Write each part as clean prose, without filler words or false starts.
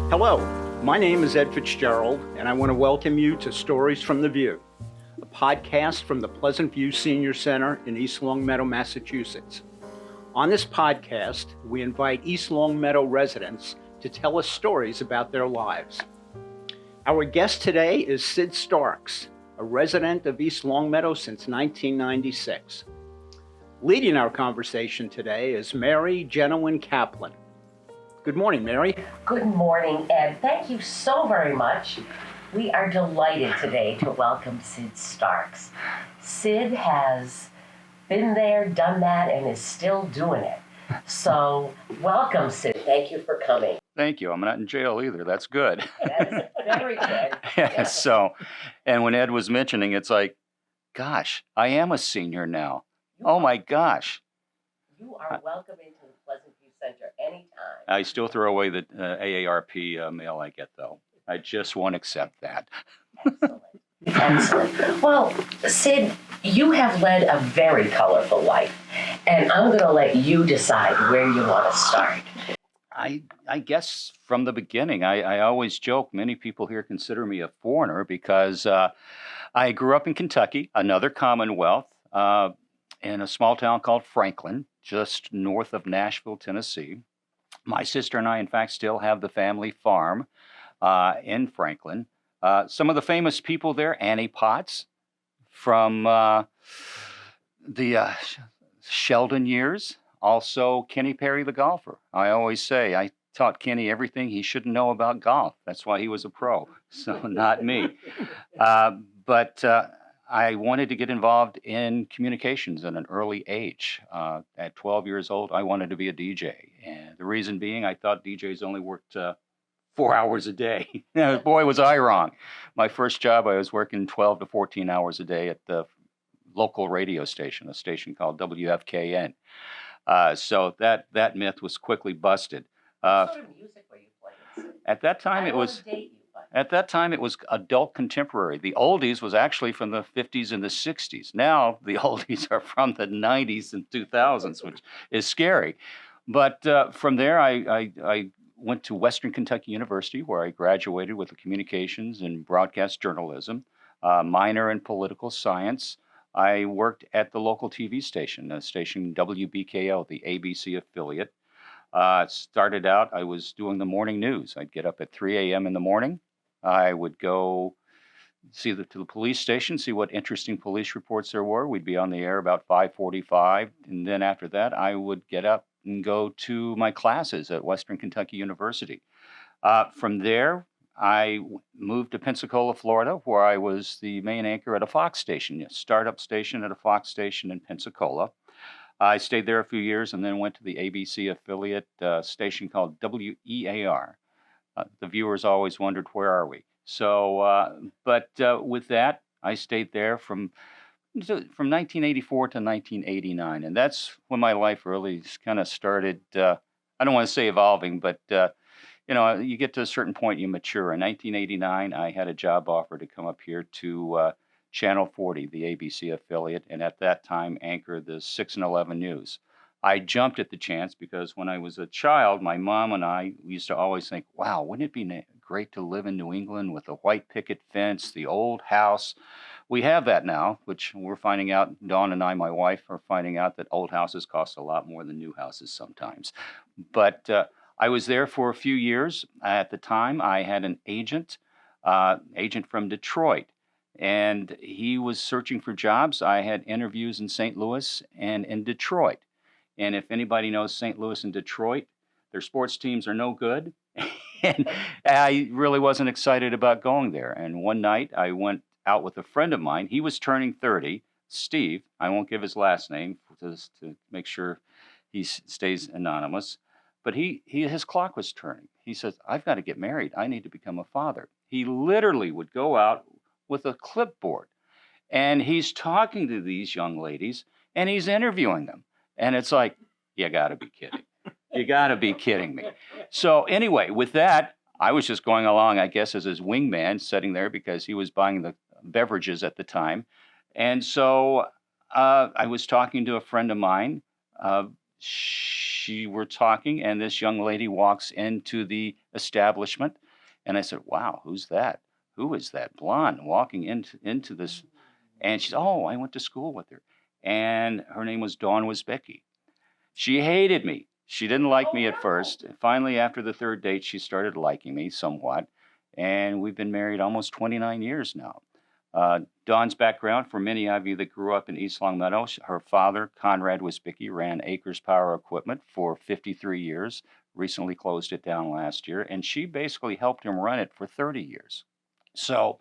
Hello, my name is Ed Fitzgerald, and I want to welcome you to Stories from the View, a podcast from the Pleasant View Senior Center in East Longmeadow, Massachusetts. On this podcast, we invite East Longmeadow residents to tell us stories about their lives. Our guest today is Sid Starks, a resident of East Longmeadow since 1996. Leading our conversation today is Mary Jenowin Kaplan. Good morning, Mary. Good morning, Ed. Thank you so very much. We are delighted today to welcome Sid Starks. Sid has been there, done that, and is still doing it. So, welcome, Sid. Thank you for coming. Thank you. I'm not in jail either. That's good. That's very good. Yeah. So, and when Ed was mentioning, it's like, gosh, I am a senior now. Oh my gosh. You are welcome into the Pleasant View Center anytime. I still throw away the AARP mail I get, though. I just won't accept that. Excellent. Excellent. Well, Sid, you have led a very colorful life, and I'm going to let you decide where you want to start. I guess from the beginning, I always joke, many people here consider me a foreigner because I grew up in Kentucky, another Commonwealth, in a small town called Franklin, just north of Nashville, Tennessee. My sister and I, in fact, still have the family farm in Franklin. Some of the famous people there, Annie Potts from the Sheldon years. Also, Kenny Perry, the golfer. I always say I taught Kenny everything he shouldn't know about golf. That's why he was a pro, so not me. But I wanted to get involved in communications at an early age. At 12 years old, I wanted to be a DJ. And the reason being, I thought DJs only worked 4 hours a day. Boy, was I wrong. My first job, I was working 12 to 14 hours a day at the local radio station, a station called WFKN. So that myth was quickly busted. What sort of music were you playing? At that time, I don't want to date you, but At that time, it was adult contemporary. The oldies was actually from the 50s and the 60s. Now, the oldies are from the 90s and 2000s, which is scary. But from there, I went to Western Kentucky University, where I graduated with a communications and broadcast journalism, minor in political science. I worked at the local TV station, the station WBKL, the ABC affiliate. Started out, I was doing the morning news. I'd get up at 3 a.m. in the morning. I would go to the police station, see what interesting police reports there were. We'd be on the air about 5:45. And then after that, I would get up and go to my classes at Western Kentucky University. From there, I moved to Pensacola, Florida, where I was the main anchor at a Fox station, a startup station at a Fox station in Pensacola. I stayed there a few years and then went to the ABC affiliate station called WEAR. The viewers always wondered, where are we? So, but with that, I stayed there from 1984 to 1989. And that's when my life really kind of started, I don't want to say evolving, but you get to a certain point, you mature. In 1989, I had a job offer to come up here to Channel 40, the ABC affiliate, and at that time anchor the 6 and 11 news. I jumped at the chance because when I was a child, my mom and I used to always think, wow, wouldn't it be great to live in New England with the white picket fence, the old house? We have that now, which we're finding out, Dawn and I, my wife, are finding out that old houses cost a lot more than new houses sometimes. But I was there for a few years. At the time, I had an agent from Detroit, and he was searching for jobs. I had interviews in St. Louis and in Detroit. And if anybody knows St. Louis and Detroit, their sports teams are no good. And I really wasn't excited about going there. And one night I went out with a friend of mine. He was turning 30, Steve. I won't give his last name just to make sure he stays anonymous. But his clock was turning. He says, I've got to get married. I need to become a father. He literally would go out with a clipboard, and he's talking to these young ladies, and he's interviewing them. And it's like, you got to be kidding. You got to be kidding me. So anyway, with that, I was just going along, I guess, as his wingman, sitting there because he was buying the beverages at the time. And so I was talking to a friend of mine. We're talking, and this young lady walks into the establishment. And I said, wow, who's that? Who is that blonde walking into this? And she said, oh, I went to school with her. And her name was Dawn Wisbecki. She hated me. She didn't like me at first. Finally, after the third date, she started liking me somewhat. And we've been married almost 29 years now. Dawn's background, for many of you that grew up in East Longmeadow, her father, Conrad Wisbecki, ran Acres Power Equipment for 53 years, recently closed it down last year, and she basically helped him run it for 30 years. So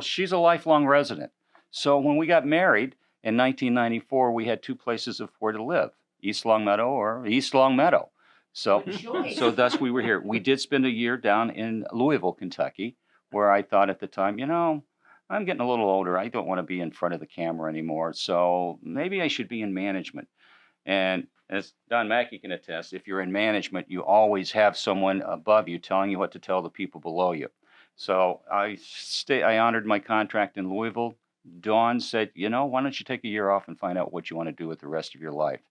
she's a lifelong resident. So when we got married in 1994, we had two places of where to live, East Longmeadow or East Longmeadow. So, Good choice. so thus we were here. We did spend a year down in Louisville, Kentucky, where I thought at the time, I'm getting a little older. I don't want to be in front of the camera anymore. So maybe I should be in management. And as Don Mackey can attest, if you're in management, you always have someone above you telling you what to tell the people below you. So I honored my contract in Louisville. Dawn said, why don't you take a year off and find out what you want to do with the rest of your life?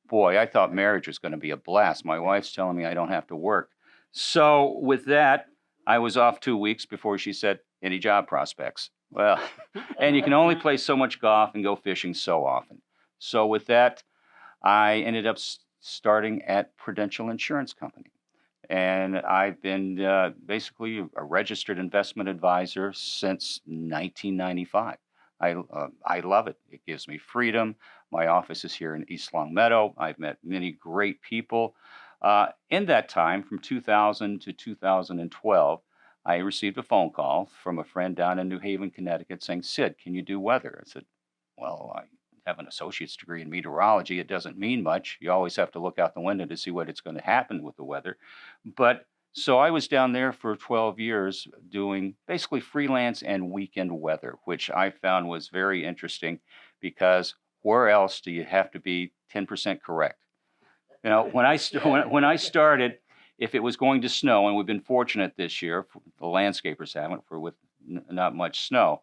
Boy, I thought marriage was going to be a blast. My wife's telling me I don't have to work. So with that, I was off 2 weeks before she said, any job prospects? Well, and you can only play so much golf and go fishing so often. So with that, I ended up starting at Prudential Insurance Company. And I've been basically a registered investment advisor since 1995. I love it. It gives me freedom. My office is here in East Longmeadow. I've met many great people. In that time, from 2000 to 2012, I received a phone call from a friend down in New Haven, Connecticut, saying, Sid, can you do weather? I said, well, I have an associate's degree in meteorology. It doesn't mean much. You always have to look out the window to see what it's going to happen with the weather. But so I was down there for 12 years doing basically freelance and weekend weather, which I found was very interesting because where else do you have to be 10% correct? When I started, if it was going to snow, and we've been fortunate this year, the landscapers haven't, with not much snow,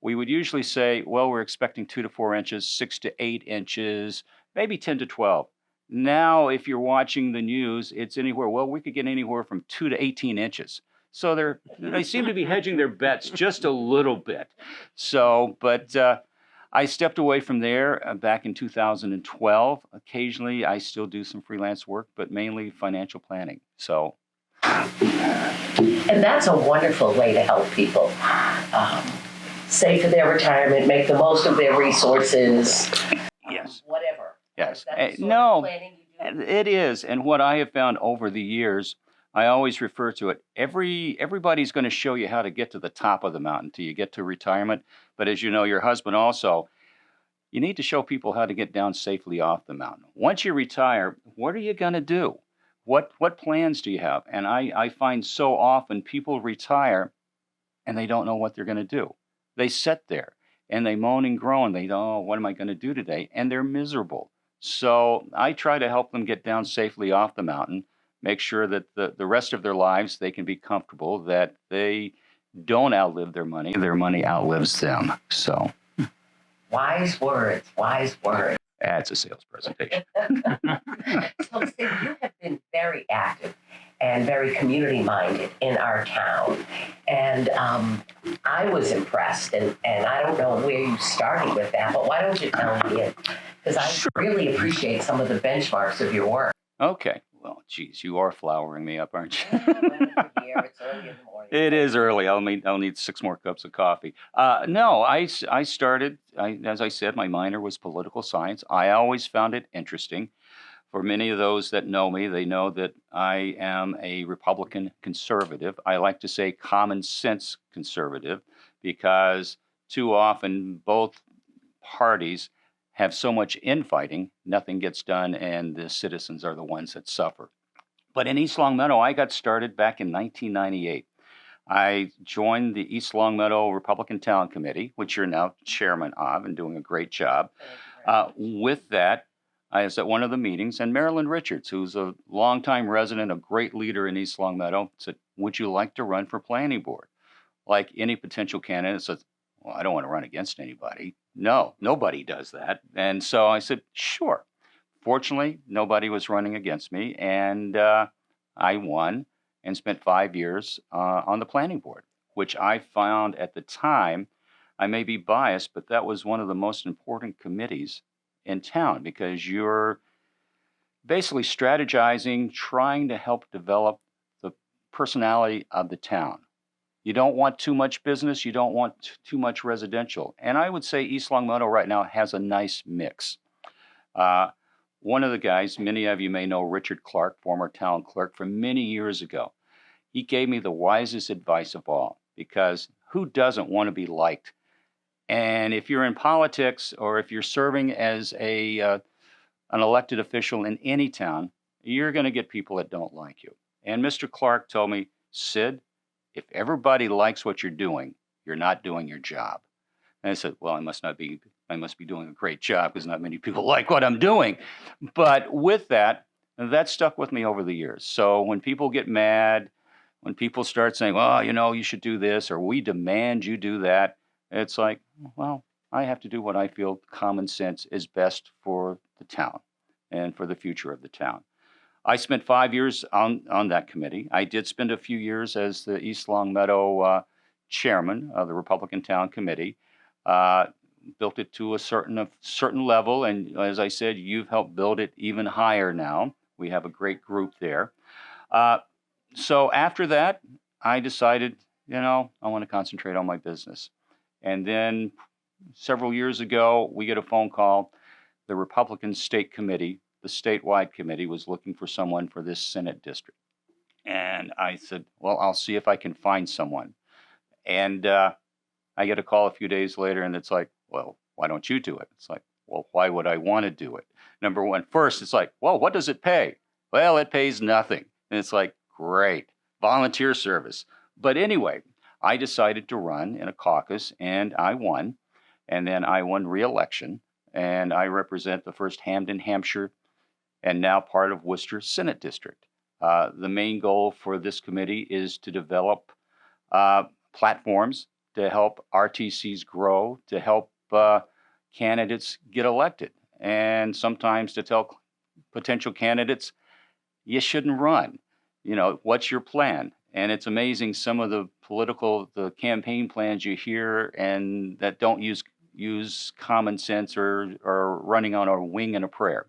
we would usually say, well, we're expecting 2 to 4 inches, 6 to 8 inches, maybe 10 to 12. Now, if you're watching the news, it's anywhere, well, we could get anywhere from 2 to 18 inches. So they seem to be hedging their bets just a little bit. But I stepped away from there back in 2012. Occasionally, I still do some freelance work, but mainly financial planning. So, And that's a wonderful way to help people save for their retirement, make the most of their resources. yes. Whatever. Yes. Is that the sort of No, planning you do? it is. And what I have found over the years, I always refer to it. Everybody's going to show you how to get to the top of the mountain till you get to retirement. But as you know, your husband also, you need to show people how to get down safely off the mountain. Once you retire, what are you going to do? What plans do you have? And I find so often people retire and they don't know what they're going to do. They sit there and they moan and groan. They don't, oh, what am I going to do today? And they're miserable. So I try to help them get down safely off the mountain, make sure that the rest of their lives they can be comfortable, that they don't outlive their money outlives them. So Wise words, wise words. that's a sales presentation. So, Sid, you have been very active and very community-minded in our town. And I was impressed, and I don't know where you started with that, but why don't you tell me? Because I really appreciate some of the benchmarks of your work. Okay. Well, geez, you are flowering me up, aren't you? It's early in the morning. It is early. I'll need 6 more cups of coffee. No, I started, as I said, my minor was political science. I always found it interesting. For many of those that know me, they know that I am a Republican conservative. I like to say common sense conservative because too often both parties have so much infighting, nothing gets done, and the citizens are the ones that suffer. But in East Longmeadow, I got started back in 1998. I joined the East Longmeadow Republican Talent Committee, which you're now chairman of and doing a great job. With that, I was at one of the meetings, and Marilyn Richards, who's a longtime resident, a great leader in East Longmeadow, said, would you like to run for planning board? Like any potential candidate says, well, I don't want to run against anybody. No, nobody does that. And so I said, sure. Fortunately, nobody was running against me, and I won. and spent 5 years on the planning board, which I found at the time, I may be biased, but that was one of the most important committees in town because you're basically strategizing, trying to help develop the personality of the town. You don't want too much business. You don't want too much residential. And I would say East Longmeadow right now has a nice mix. Uh, One of the guys, many of you may know Richard Clark, former town clerk from many years ago. He gave me the wisest advice of all because who doesn't want to be liked? And if you're in politics or if you're serving as an elected official in any town, you're going to get people that don't like you. And Mr. Clark told me, Sid, if everybody likes what you're doing, you're not doing your job. And I said, well, I must be doing a great job because not many people like what I'm doing. But with that, that stuck with me over the years. So when people get mad, when people start saying, well, you should do this, or we demand you do that, it's like, well, I have to do what I feel common sense is best for the town and for the future of the town. I spent 5 years on that committee. I did spend a few years as the East Longmeadow chairman of the Republican Town Committee. Built it to a certain level, and as I said, you've helped build it even higher now. We have a great group there. So after that, I decided, I want to concentrate on my business. And then several years ago, we get a phone call. The Republican State Committee, the statewide committee, was looking for someone for this Senate district. And I said, well, I'll see if I can find someone. And I get a call a few days later, and it's like, well, why don't you do it? It's like, well, why would I want to do it? Number one, first, it's like, well, what does it pay? Well, it pays nothing. And it's like, great, volunteer service. But anyway, I decided to run in a caucus, and I won. And then I won re-election, and I represent the 1st Hamden, Hampshire, and now part of Worcester Senate District. The main goal for this committee is to develop platforms to help RTCs grow, to help candidates get elected, and sometimes to tell potential candidates, you shouldn't run. What's your plan? And it's amazing some of the campaign plans you hear and that don't use common sense or running on a wing and a prayer.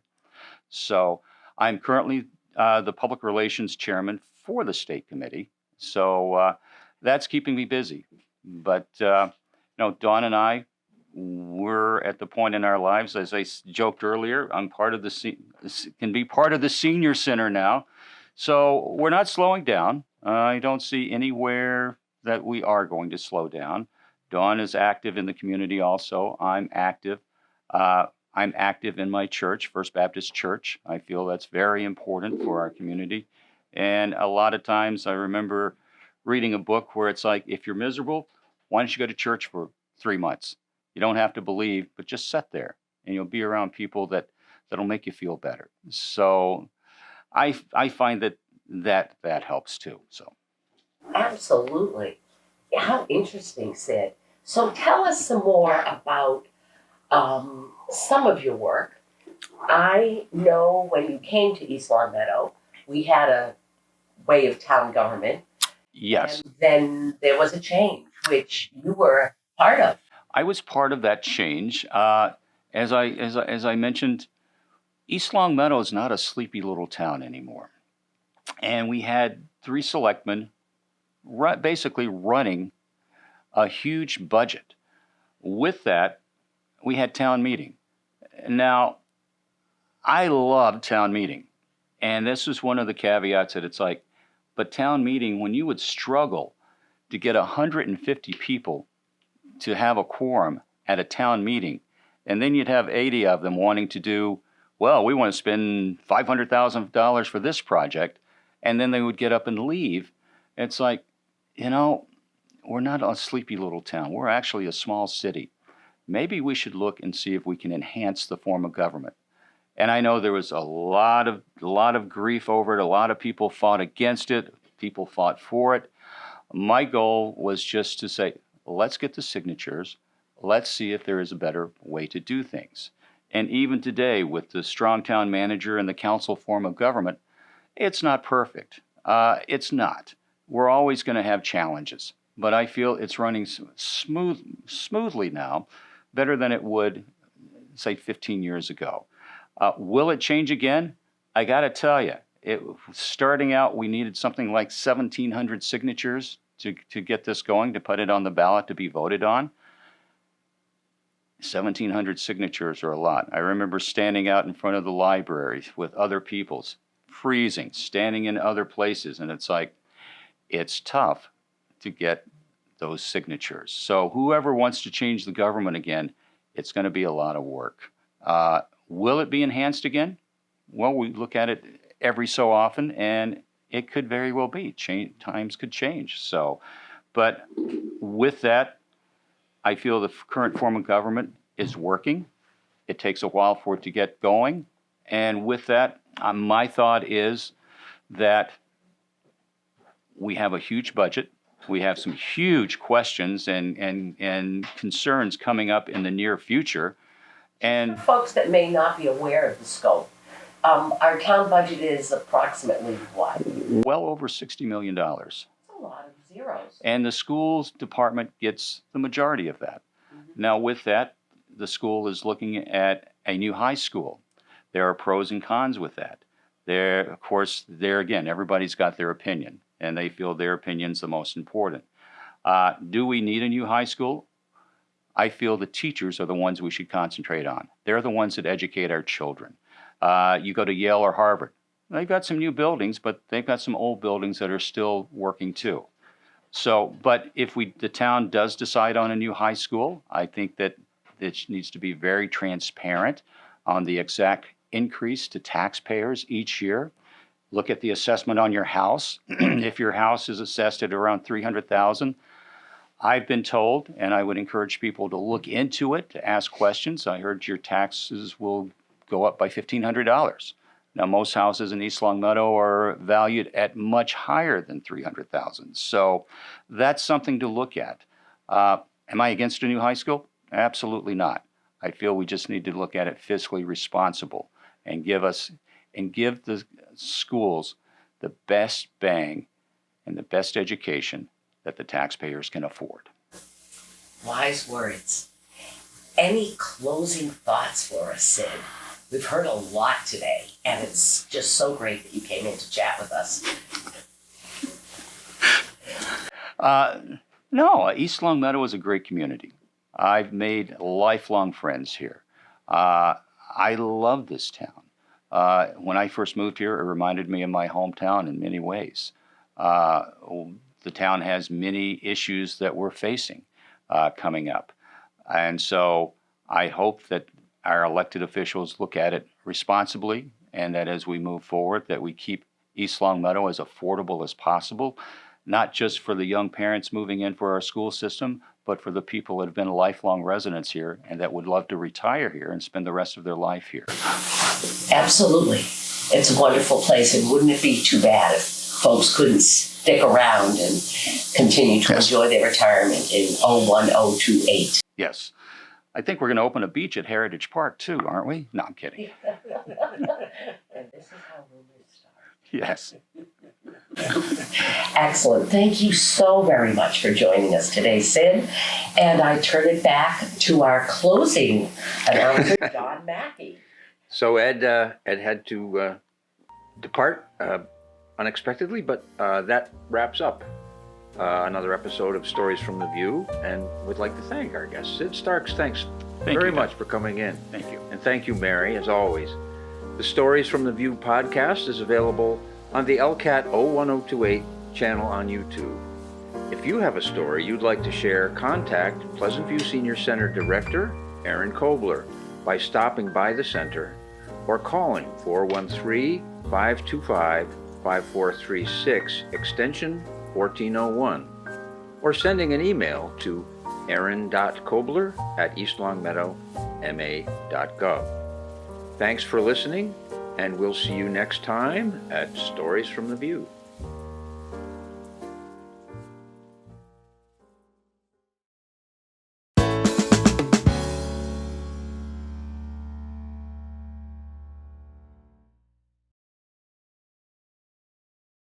So I'm currently the public relations chairman for the state committee. So that's keeping me busy. But Dawn and I, we're at the point in our lives, as I joked earlier, I'm can be part of the senior center now. So we're not slowing down. I don't see anywhere that we are going to slow down. Dawn is active in the community also. I'm active. I'm active in my church, First Baptist Church. I feel that's very important for our community. And a lot of times I remember reading a book where it's like, if you're miserable, why don't you go to church for 3 months? You don't have to believe, but just sit there and you'll be around people that'll make you feel better. So I find that helps too. So Absolutely. How interesting, Sid. So tell us some more about some of your work. I know when you came to East Longmeadow, we had a way of town government. yes, And then there was a change, which you were part of. I was part of that change. As I mentioned, East Longmeadow is not a sleepy little town anymore. And we had 3 selectmen basically running a huge budget. With that, we had town meeting. Now, I love town meeting. And this is one of the caveats that it's like, but town meeting, when you would struggle to get 150 people to have a quorum at a town meeting, and then you'd have 80 of them wanting to do, well, we want to spend $500,000 for this project, and then they would get up and leave. It's like, we're not a sleepy little town. We're actually a small city. Maybe we should look and see if we can enhance the form of government. And I know there was a lot of grief over it. A lot of people fought against it. People fought for it. My goal was just to say, let's get the signatures. Let's see if there is a better way to do things. And even today, with the strong town manager and the council form of government, it's not perfect. It's not. We're always going to have challenges, but I feel it's running smoothly now, better than it would, say, 15 years ago. Will it change again? I got to tell you, starting out, we needed something like 1,700 signatures to get this going, to put it on the ballot to be voted on. 1,700 signatures are a lot. I remember standing out in front of the library with other people's, freezing, standing in other places, and it's tough to get those signatures. So whoever wants to change the government again, it's going to be a lot of work. Will it be enhanced again? Well, we look at it every so often, and it could very well be. Times could change. So, but with that, I feel the current form of government is working. It takes a while for it to get going. And with that, my thought is that we have a huge budget. We have some huge questions and concerns coming up in the near future. And Folks that may not be aware of the scope, our town budget is approximately what? well over $60 million. That's a lot of zeros. And the schools department gets the majority of that. Now, with that, the school is looking at a new high school. There are pros and cons with that. Of course, there again, everybody's got their opinion, and they feel their opinion's the most important. Do we need a new high school? I feel the teachers are the ones we should concentrate on. They're the ones that educate our children. You go to Yale or Harvard, they've got some new buildings, but they've got some old buildings that are still working too. So, but if the town does decide on a new high school, I think that it needs to be very transparent on the exact increase to taxpayers each year. Look at the assessment on your house. If your house is assessed at around $300,000, I've been told, and I would encourage people to look into it, to ask questions. I heard your taxes will go up by $1,500. Now, most houses in East Longmeadow are valued at much higher than $300,000. So that's something to look at. Am I against a new high school? Absolutely not. I feel we just need to look at it fiscally responsible and give the schools the best bang and the best education that the taxpayers can afford. Wise words. Any closing thoughts for us, Sid? We've heard a lot today, and it's just so great that you came in to chat with us. No, East Longmeadow is a great community. I've made lifelong friends here. I love this town. When I first moved here, it reminded me of my hometown in many ways. The town has many issues that we're facing coming up. And so I hope that our elected officials look at it responsibly, and that as we move forward, that we keep East Longmeadow as affordable as possible, not just for the young parents moving in for our school system, but for the people that have been lifelong residents here and that would love to retire here and spend the rest of their life here. Absolutely. It's a wonderful place, and wouldn't it be too bad if folks couldn't stick around and continue to enjoy their retirement in 01028? Yes. I think we're going to open a beach at Heritage Park too, aren't we? No, I'm kidding. And this is how rumors start. Yes. Excellent. Thank you so very much for joining us today, Sid. And I turn it back to our closing announcer, Don Mackey. So Ed had to depart unexpectedly, but that wraps up another episode of Stories from the View, and would like to thank our guest, Sid Starks. Thanks very much for coming in. Thank you. And thank you, Mary, as always. The Stories from the View podcast is available on the LCAT 01028 channel on YouTube. If you have a story you'd like to share, contact Pleasant View Senior Center Director Aaron Kobler by stopping by the center or calling 413-525-5436 extension 1401, or sending an email to aaron.kobler@eastlongmeadowma.gov. Thanks for listening, and we'll see you next time at Stories from the View.